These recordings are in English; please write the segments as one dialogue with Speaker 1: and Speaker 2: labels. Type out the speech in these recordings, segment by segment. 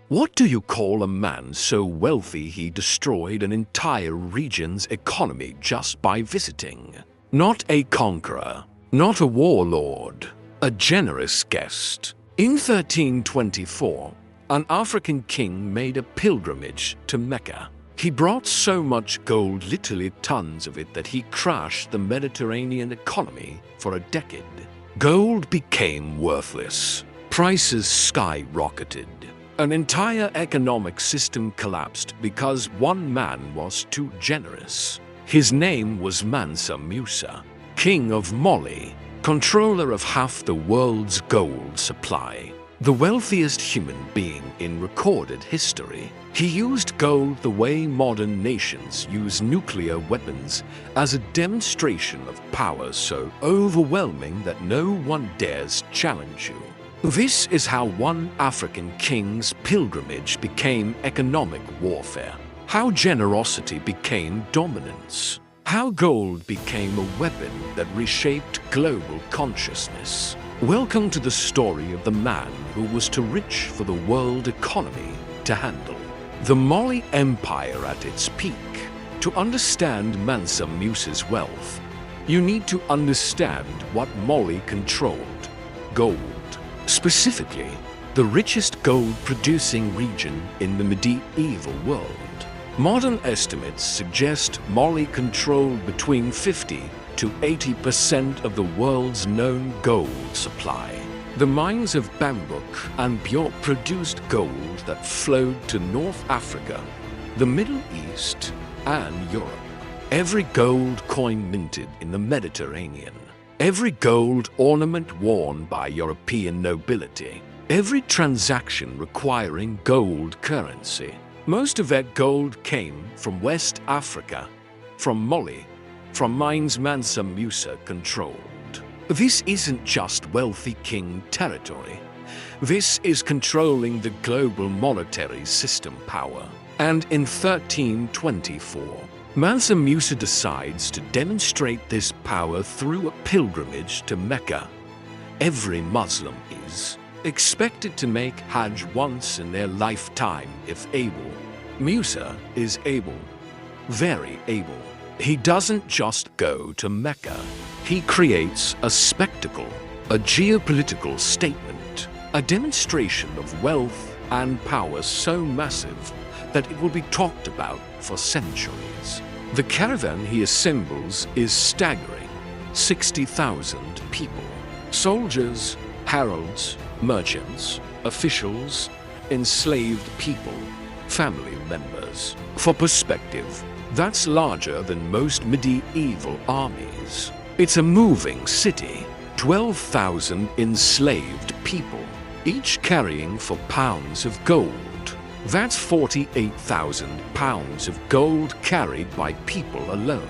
Speaker 1: What do you call a man so wealthy he destroyed an entire region's economy just by visiting? Not a conqueror, not a warlord, a generous guest. In 1324, an African king made a pilgrimage to Mecca. He brought so much gold, literally tons of it, that he crashed the Mediterranean economy for a decade. Gold became worthless. Prices skyrocketed. An entire economic system collapsed because one man was too generous. His name was Mansa Musa, king of Mali, controller of half the world's gold supply, the wealthiest human being in recorded history. He used gold the way modern nations use nuclear weapons, as a demonstration of power so overwhelming that no one dares challenge you. This is how one African king's pilgrimage became economic warfare, how generosity became dominance, how gold became a weapon that reshaped global consciousness. Welcome to the story of the man who was too rich for the world economy to handle. The Mali Empire at its peak. To understand Mansa Musa's wealth, you need to understand what Mali controlled: gold. Specifically, the richest gold-producing region in the medieval world. Modern estimates suggest Mali controlled between 50 to 80% of the world's known gold supply. The mines of Bambouk and Biot produced gold that flowed to North Africa, the Middle East, and Europe. Every gold coin minted in the Mediterranean, every gold ornament worn by European nobility, every transaction requiring gold currency. Most of that gold came from West Africa, from Mali, from mines Mansa Musa controlled. This isn't just wealthy king territory. This is controlling the global monetary system power. And in 1324, Mansa Musa decides to demonstrate this power through a pilgrimage to Mecca. Every Muslim is expected to make Hajj once in their lifetime if able. Musa is able, very able. He doesn't just go to Mecca. He creates a spectacle, a geopolitical statement, a demonstration of wealth and power so massive that it will be talked about for centuries. The caravan he assembles is staggering: 60,000 people. Soldiers, heralds, merchants, officials, enslaved people, family members. For perspective, that's larger than most medieval armies. It's a moving city, 12,000 enslaved people, each carrying for pounds of gold. That's 48,000 pounds of gold carried by people alone.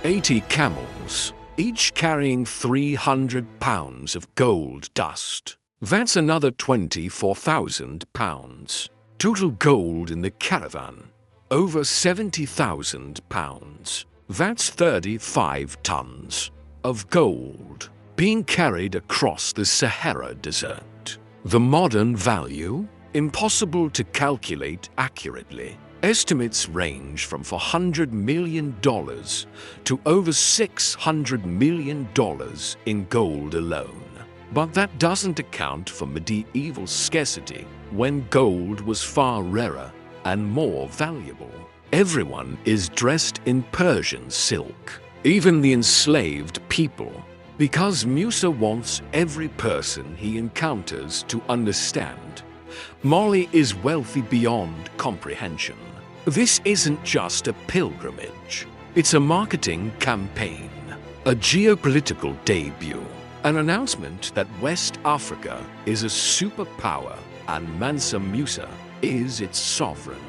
Speaker 1: 80 camels, each carrying 300 pounds of gold dust. That's another 24,000 pounds. Total gold in the caravan, over 70,000 pounds. That's 35 tons of gold being carried across the Sahara Desert. The modern value? Impossible to calculate accurately. Estimates range from $400 million to over $600 million in gold alone. But that doesn't account for medieval scarcity, when gold was far rarer and more valuable. Everyone is dressed in Persian silk, even the enslaved people, because Musa wants every person he encounters to understand Mali is wealthy beyond comprehension. This isn't just a pilgrimage. It's a marketing campaign, a geopolitical debut, an announcement that West Africa is a superpower and Mansa Musa is its sovereign.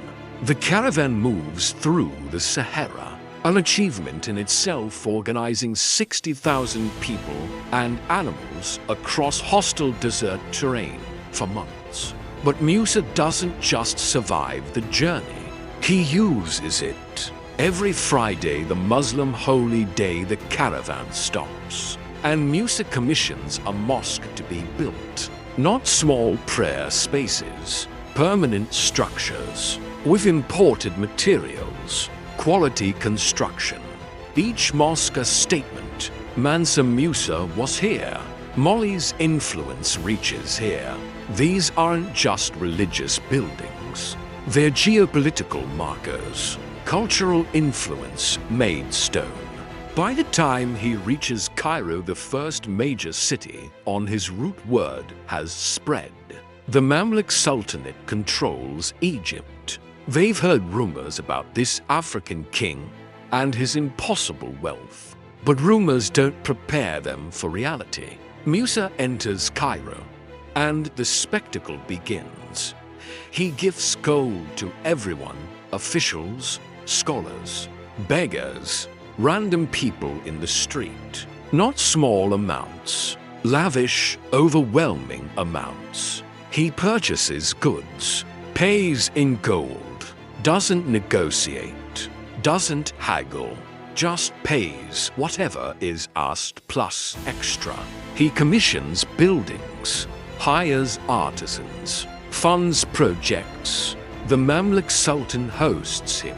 Speaker 1: The caravan moves through the Sahara, an achievement in itself, organizing 60,000 people and animals across hostile desert terrain for months. But Musa doesn't just survive the journey, he uses it. Every Friday, the Muslim holy day, the caravan stops, and Musa commissions a mosque to be built. Not small prayer spaces, permanent structures, with imported materials, quality construction. Each mosque a statement. Mansa Musa was here. Mali's influence reaches here. These aren't just religious buildings. They're geopolitical markers, cultural influence made stone. By the time he reaches Cairo, the first major city on his route, word has spread. The Mamluk Sultanate controls Egypt. They've heard rumors about this African king and his impossible wealth. But rumors don't prepare them for reality. Musa enters Cairo, and the spectacle begins. He gifts gold to everyone: officials, scholars, beggars, random people in the street. Not small amounts, lavish, overwhelming amounts. He purchases goods, pays in gold, doesn't negotiate, doesn't haggle, just pays whatever is asked plus extra. He commissions buildings, hires artisans, funds projects. The Mamluk Sultan hosts him.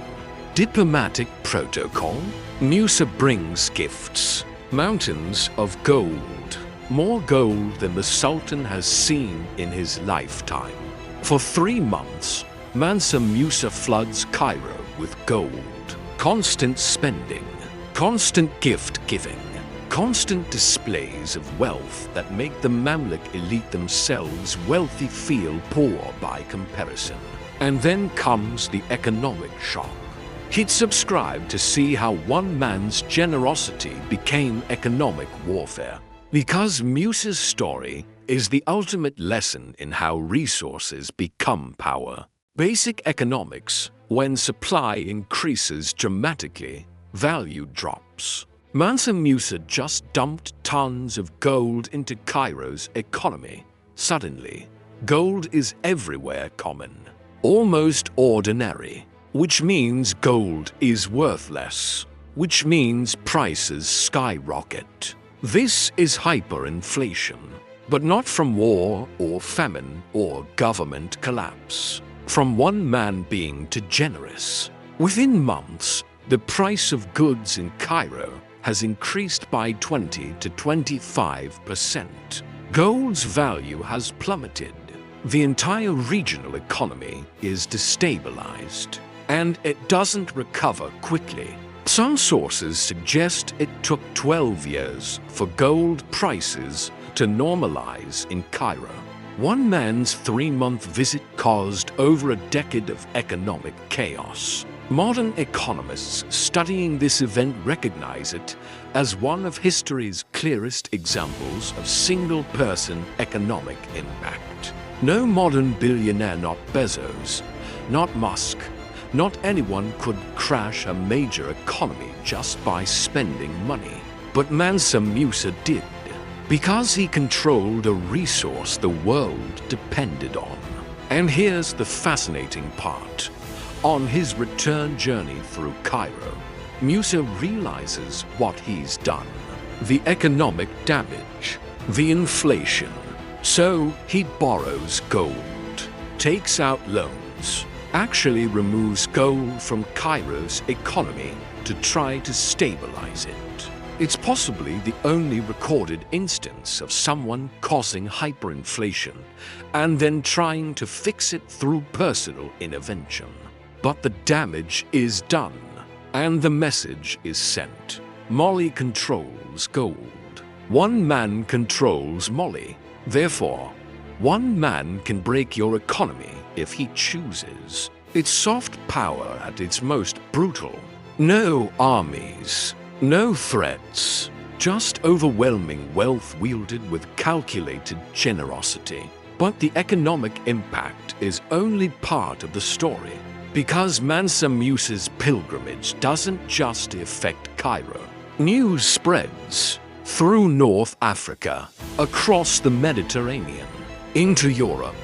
Speaker 1: Diplomatic protocol. Musa brings gifts, mountains of gold, more gold than the Sultan has seen in his lifetime. For 3 months, Mansa Musa floods Cairo with gold. Constant spending, constant gift-giving, constant displays of wealth that make the Mamluk elite themselves wealthy feel poor by comparison. And then comes the economic shock. He'd subscribed to see how one man's generosity became economic warfare. Because Musa's story is the ultimate lesson in how resources become power. Basic economics: when supply increases dramatically, value drops. Mansa Musa just dumped tons of gold into Cairo's economy. Suddenly, gold is everywhere common, almost ordinary, which means gold is worthless, which means prices skyrocket. This is hyperinflation, but not from war or famine or government collapse. From one man being too generous. Within months, the price of goods in Cairo has increased by 20 to 25%. Gold's value has plummeted. The entire regional economy is destabilized, and it doesn't recover quickly. Some sources suggest it took 12 years for gold prices to normalize in Cairo. One man's 3-month visit caused over a decade of economic chaos. Modern economists studying this event recognize it as one of history's clearest examples of single-person economic impact. No modern billionaire, not Bezos, not Musk, not anyone could crash a major economy just by spending money. But Mansa Musa did, because he controlled a resource the world depended on. And here's the fascinating part. On his return journey through Cairo, Musa realizes what he's done. The economic damage, the inflation. So he borrows gold, takes out loans, actually removes gold from Cairo's economy to try to stabilize it. It's possibly the only recorded instance of someone causing hyperinflation and then trying to fix it through personal intervention. But the damage is done, and the message is sent. Mali controls gold. One man controls Mali. Therefore, one man can break your economy if he chooses. It's soft power at its most brutal. No armies, no threats, just overwhelming wealth wielded with calculated generosity. But the economic impact is only part of the story. Because Mansa Musa's pilgrimage doesn't just affect Cairo. News spreads through North Africa, across the Mediterranean, into Europe.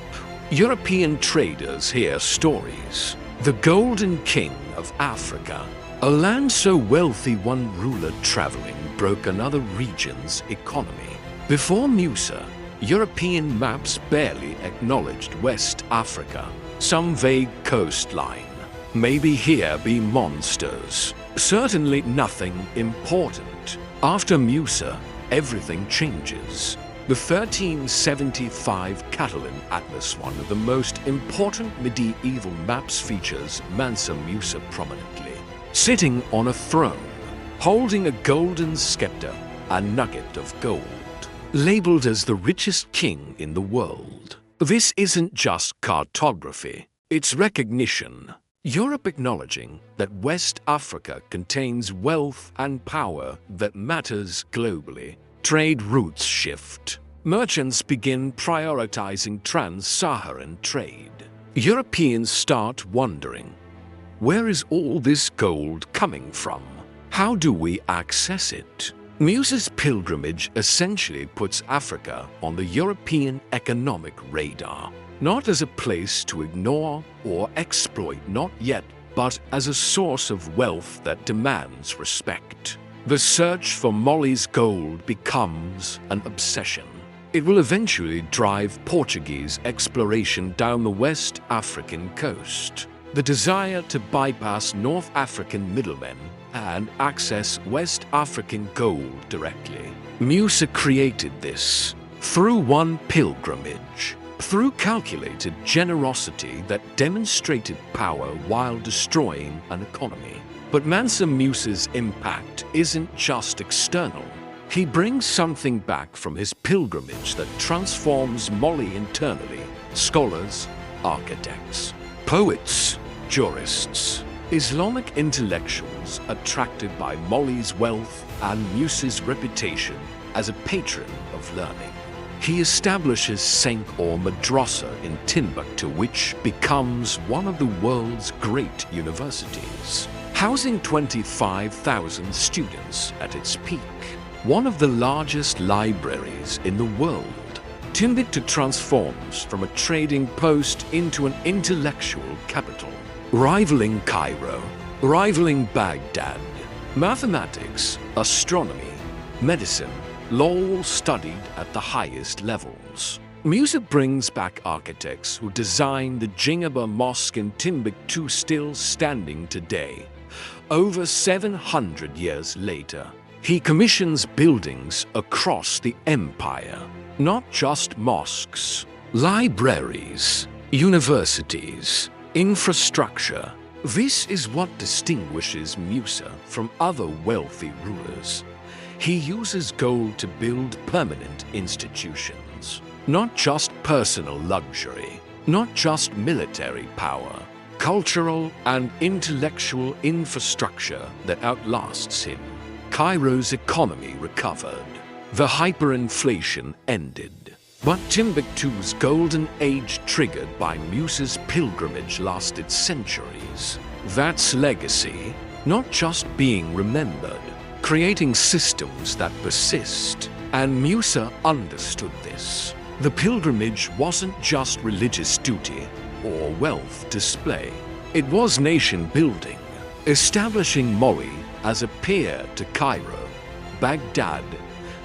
Speaker 1: European traders hear stories. The Golden King of Africa, a land so wealthy one ruler traveling broke another region's economy. Before Musa, European maps barely acknowledged West Africa. Some vague coastline. Maybe here be monsters. Certainly nothing important. After Musa, everything changes. The 1375 Catalan Atlas, one of the most important medieval maps, features Mansa Musa prominently, sitting on a throne, holding a golden scepter, a nugget of gold, labeled as the richest king in the world. This isn't just cartography, it's recognition. Europe acknowledging that West Africa contains wealth and power that matters globally. Trade routes shift. Merchants begin prioritizing trans-Saharan trade. Europeans start wondering, where is all this gold coming from? How do we access it? Musa's pilgrimage essentially puts Africa on the European economic radar, not as a place to ignore or exploit, not yet, but as a source of wealth that demands respect. The search for Molly's gold becomes an obsession. It will eventually drive Portuguese exploration down the West African coast. The desire to bypass North African middlemen and access West African gold directly. Musa created this through one pilgrimage, through calculated generosity that demonstrated power while destroying an economy. But Mansa Musa's impact isn't just external. He brings something back from his pilgrimage that transforms Mali internally. Scholars, architects, poets, jurists, Islamic intellectuals attracted by Mali's wealth and Musa's reputation as a patron of learning. He establishes St. or Madrasa in Timbuktu, which becomes one of the world's great universities, housing 25,000 students at its peak. One of the largest libraries in the world. Timbuktu transforms from a trading post into an intellectual capital, rivaling Cairo, rivaling Baghdad. Mathematics, astronomy, medicine, law studied at the highest levels. Musa brings back architects who designed the Jingaba Mosque in Timbuktu, still standing today. Over 700 years later, he commissions buildings across the empire, not just mosques, libraries, universities, infrastructure. This is what distinguishes Musa from other wealthy rulers. He uses gold to build permanent institutions, not just personal luxury, not just military power, cultural and intellectual infrastructure that outlasts him. Cairo's economy recovered. The hyperinflation ended. But Timbuktu's golden age, triggered by Musa's pilgrimage, lasted centuries. That's legacy, not just being remembered, creating systems that persist. And Musa understood this. The pilgrimage wasn't just religious duty or wealth display. It was nation building, establishing Mali as a peer to Cairo, Baghdad,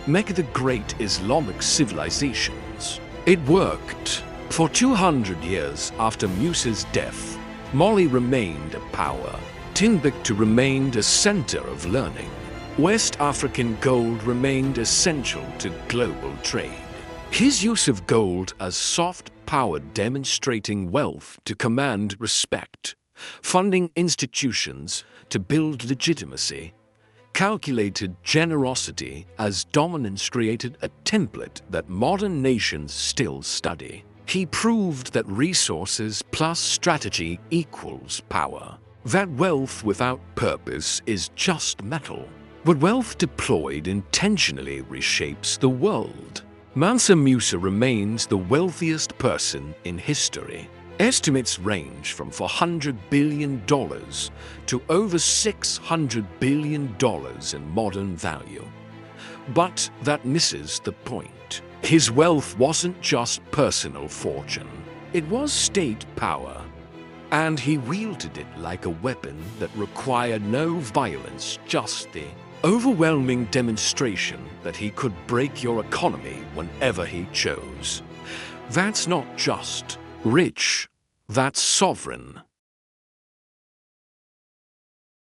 Speaker 1: Mecca, the great Islamic civilizations. It worked. For 200 years after Musa's death, Mali remained a power. Timbuktu remained a center of learning. West African gold remained essential to global trade. His use of gold as soft power, demonstrating wealth to command respect, funding institutions to build legitimacy, calculated generosity as dominance, created a template that modern nations still study. He proved that resources plus strategy equals power, that wealth without purpose is just metal, but wealth deployed intentionally reshapes the world. Mansa Musa remains the wealthiest person in history. Estimates range from $400 billion to over $600 billion in modern value. But that misses the point. His wealth wasn't just personal fortune. It was state power. And he wielded it like a weapon that required no violence, just the Overwhelming demonstration that he could break your economy whenever he chose. That's not just rich, that's sovereign.